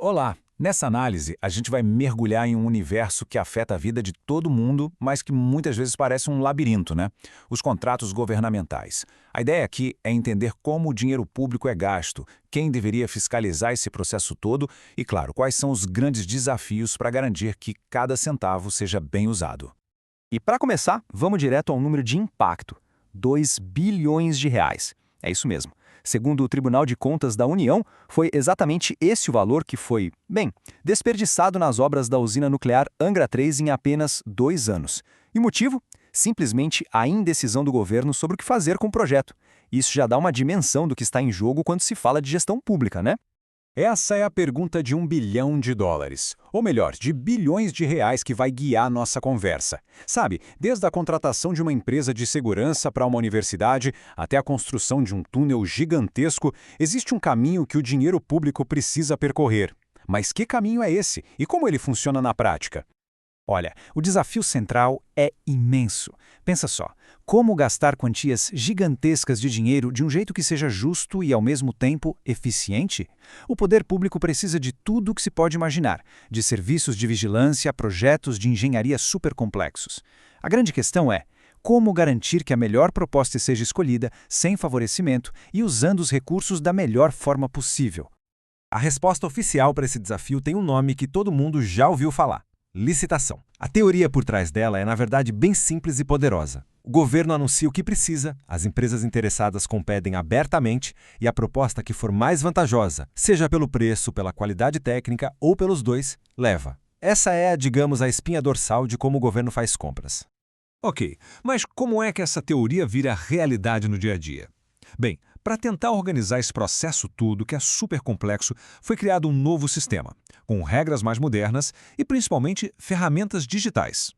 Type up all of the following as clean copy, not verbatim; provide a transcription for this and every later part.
Olá! Nessa análise, a gente vai mergulhar em um universo que afeta a vida de todo mundo, mas que muitas vezes parece um labirinto, né? Os contratos governamentais. A ideia aqui é entender como o dinheiro público é gasto, quem deveria fiscalizar esse processo todo e, claro, quais são os grandes desafios para garantir que cada centavo seja bem usado. E para começar, vamos direto ao número de impacto: 2 bilhões de reais. É isso mesmo. Segundo o Tribunal de Contas da União, foi exatamente esse o valor que foi, desperdiçado nas obras da usina nuclear Angra 3 em apenas 2 anos. E o motivo? Simplesmente a indecisão do governo sobre o que fazer com o projeto. Isso já dá uma dimensão do que está em jogo quando se fala de gestão pública, né? Essa é a pergunta de US$ 1 bilhão, ou melhor, de bilhões de reais que vai guiar nossa conversa. Sabe, desde a contratação de uma empresa de segurança para uma universidade até a construção de um túnel gigantesco, existe um caminho que o dinheiro público precisa percorrer. Mas que caminho é esse e como ele funciona na prática? Olha, o desafio central é imenso. Pensa só, como gastar quantias gigantescas de dinheiro de um jeito que seja justo e, ao mesmo tempo, eficiente? O poder público precisa de tudo o que se pode imaginar, de serviços de vigilância a projetos de engenharia supercomplexos. A grande questão é, como garantir que a melhor proposta seja escolhida, sem favorecimento e usando os recursos da melhor forma possível? A resposta oficial para esse desafio tem um nome que todo mundo já ouviu falar: licitação. A teoria por trás dela é, na verdade, bem simples e poderosa. O governo anuncia o que precisa, as empresas interessadas competem abertamente e a proposta que for mais vantajosa, seja pelo preço, pela qualidade técnica ou pelos dois, leva. Essa é, digamos, a espinha dorsal de como o governo faz compras. Ok, mas como é que essa teoria vira realidade no dia a dia? Bem, para tentar organizar esse processo todo, que é super complexo, foi criado um novo sistema, com regras mais modernas e, principalmente, ferramentas digitais.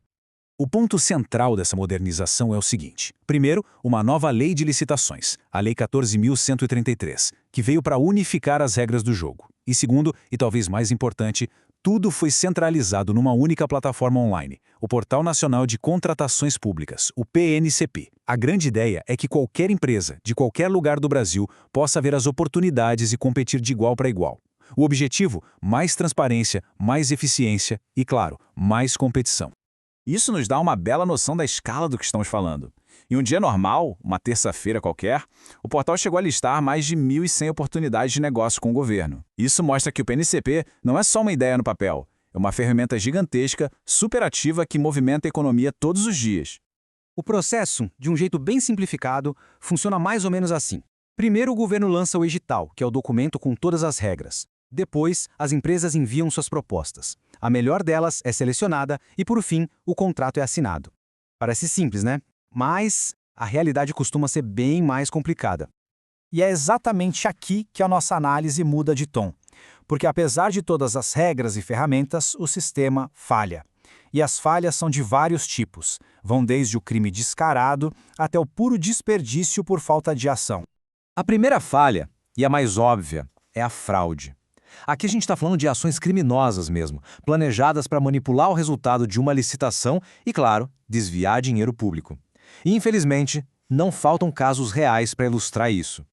O ponto central dessa modernização é o seguinte. Primeiro, uma nova lei de licitações, a Lei 14.133, que veio para unificar as regras do jogo. E segundo, e talvez mais importante, tudo foi centralizado numa única plataforma online, o Portal Nacional de Contratações Públicas, o PNCP. A grande ideia é que qualquer empresa, de qualquer lugar do Brasil, possa ver as oportunidades e competir de igual para igual. O objetivo? Mais transparência, mais eficiência e, claro, mais competição. Isso nos dá uma bela noção da escala do que estamos falando. Em um dia normal, uma terça-feira qualquer, o portal chegou a listar mais de 1.100 oportunidades de negócio com o governo. Isso mostra que o PNCP não é só uma ideia no papel, é uma ferramenta gigantesca, superativa que movimenta a economia todos os dias. O processo, de um jeito bem simplificado, funciona mais ou menos assim. Primeiro, o governo lança o edital, que é o documento com todas as regras. Depois, as empresas enviam suas propostas. A melhor delas é selecionada e, por fim, o contrato é assinado. Parece simples, né? Mas a realidade costuma ser bem mais complicada. E é exatamente aqui que a nossa análise muda de tom. Porque apesar de todas as regras e ferramentas, o sistema falha. E as falhas são de vários tipos. Vão desde o crime descarado até o puro desperdício por falta de ação. A primeira falha, e a mais óbvia, é a fraude. Aqui a gente está falando de ações criminosas mesmo, planejadas para manipular o resultado de uma licitação e, claro, desviar dinheiro público. E, infelizmente, não faltam casos reais para ilustrar isso.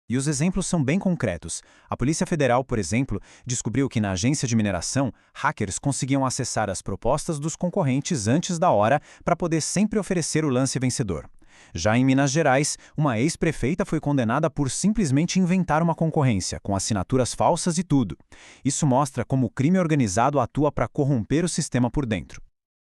E os exemplos são bem concretos. A Polícia Federal, por exemplo, descobriu que na agência de mineração, hackers conseguiam acessar as propostas dos concorrentes antes da hora para poder sempre oferecer o lance vencedor. Já em Minas Gerais, uma ex-prefeita foi condenada por simplesmente inventar uma concorrência, com assinaturas falsas e tudo. Isso mostra como o crime organizado atua para corromper o sistema por dentro.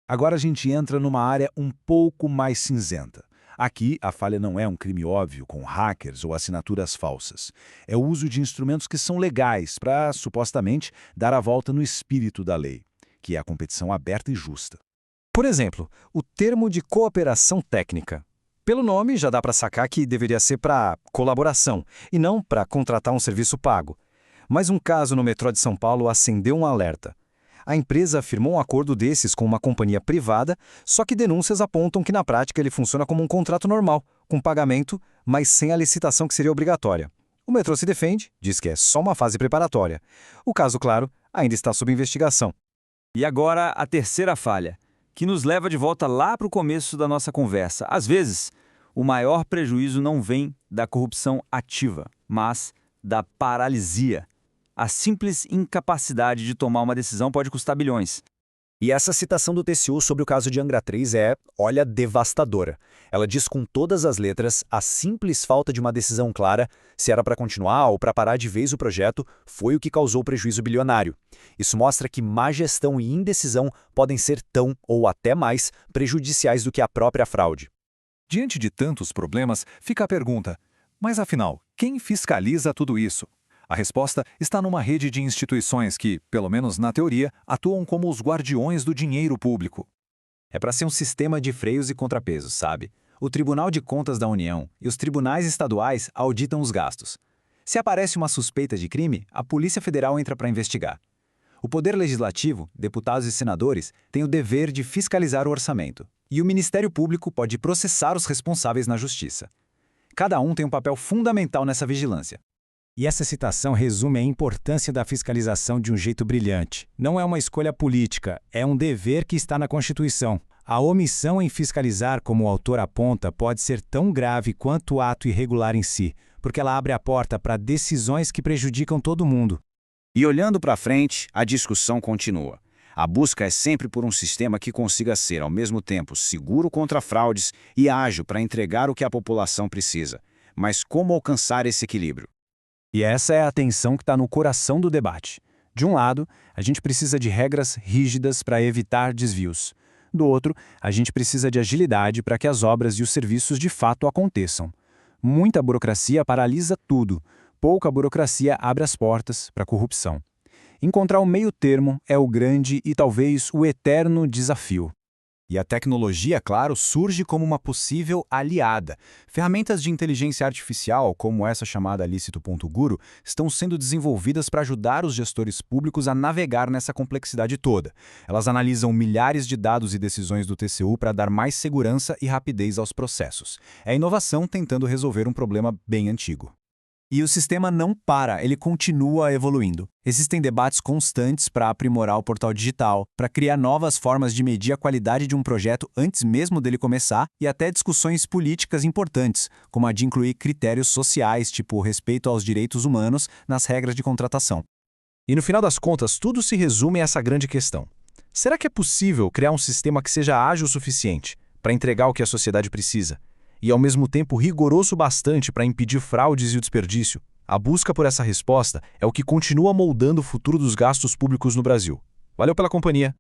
Agora a gente entra numa área um pouco mais cinzenta. Aqui, a falha não é um crime óbvio com hackers ou assinaturas falsas. É o uso de instrumentos que são legais para, supostamente, dar a volta no espírito da lei, que é a competição aberta e justa. Por exemplo, o termo de cooperação técnica. Pelo nome, já dá para sacar que deveria ser para colaboração, e não para contratar um serviço pago. Mas um caso no metrô de São Paulo acendeu um alerta. A empresa firmou um acordo desses com uma companhia privada, só que denúncias apontam que na prática ele funciona como um contrato normal, com pagamento, mas sem a licitação que seria obrigatória. O metrô se defende, diz que é só uma fase preparatória. O caso, claro, ainda está sob investigação. E agora a terceira falha, que nos leva de volta lá para o começo da nossa conversa. Às vezes, o maior prejuízo não vem da corrupção ativa, mas da paralisia. A simples incapacidade de tomar uma decisão pode custar bilhões. E essa citação do TCU sobre o caso de Angra 3 é, olha, devastadora. Ela diz com todas as letras, a simples falta de uma decisão clara, se era para continuar ou para parar de vez o projeto, foi o que causou o prejuízo bilionário. Isso mostra que má gestão e indecisão podem ser tão, ou até mais, prejudiciais do que a própria fraude. Diante de tantos problemas, fica a pergunta: mas afinal, quem fiscaliza tudo isso? A resposta está numa rede de instituições que, pelo menos na teoria, atuam como os guardiões do dinheiro público. É para ser um sistema de freios e contrapesos, sabe? O Tribunal de Contas da União e os tribunais estaduais auditam os gastos. Se aparece uma suspeita de crime, a Polícia Federal entra para investigar. O Poder Legislativo, deputados e senadores, tem o dever de fiscalizar o orçamento. E o Ministério Público pode processar os responsáveis na Justiça. Cada um tem um papel fundamental nessa vigilância. E essa citação resume a importância da fiscalização de um jeito brilhante. Não é uma escolha política, é um dever que está na Constituição. A omissão em fiscalizar, como o autor aponta, pode ser tão grave quanto o ato irregular em si, porque ela abre a porta para decisões que prejudicam todo mundo. E olhando para frente, a discussão continua. A busca é sempre por um sistema que consiga ser, ao mesmo tempo, seguro contra fraudes e ágil para entregar o que a população precisa. Mas como alcançar esse equilíbrio? E essa é a tensão que está no coração do debate. De um lado, a gente precisa de regras rígidas para evitar desvios. Do outro, a gente precisa de agilidade para que as obras e os serviços de fato aconteçam. Muita burocracia paralisa tudo. Pouca burocracia abre as portas para a corrupção. Encontrar o meio termo é o grande e talvez o eterno desafio. E a tecnologia, claro, surge como uma possível aliada. Ferramentas de inteligência artificial, como essa chamada Licito.guru, estão sendo desenvolvidas para ajudar os gestores públicos a navegar nessa complexidade toda. Elas analisam milhares de dados e decisões do TCU para dar mais segurança e rapidez aos processos. É inovação tentando resolver um problema bem antigo. E o sistema não para, ele continua evoluindo. Existem debates constantes para aprimorar o portal digital, para criar novas formas de medir a qualidade de um projeto antes mesmo dele começar, e até discussões políticas importantes, como a de incluir critérios sociais, tipo o respeito aos direitos humanos, nas regras de contratação. E no final das contas, tudo se resume a essa grande questão. Será que é possível criar um sistema que seja ágil o suficiente para entregar o que a sociedade precisa? E ao mesmo tempo rigoroso bastante para impedir fraudes e o desperdício? A busca por essa resposta é o que continua moldando o futuro dos gastos públicos no Brasil. Valeu pela companhia!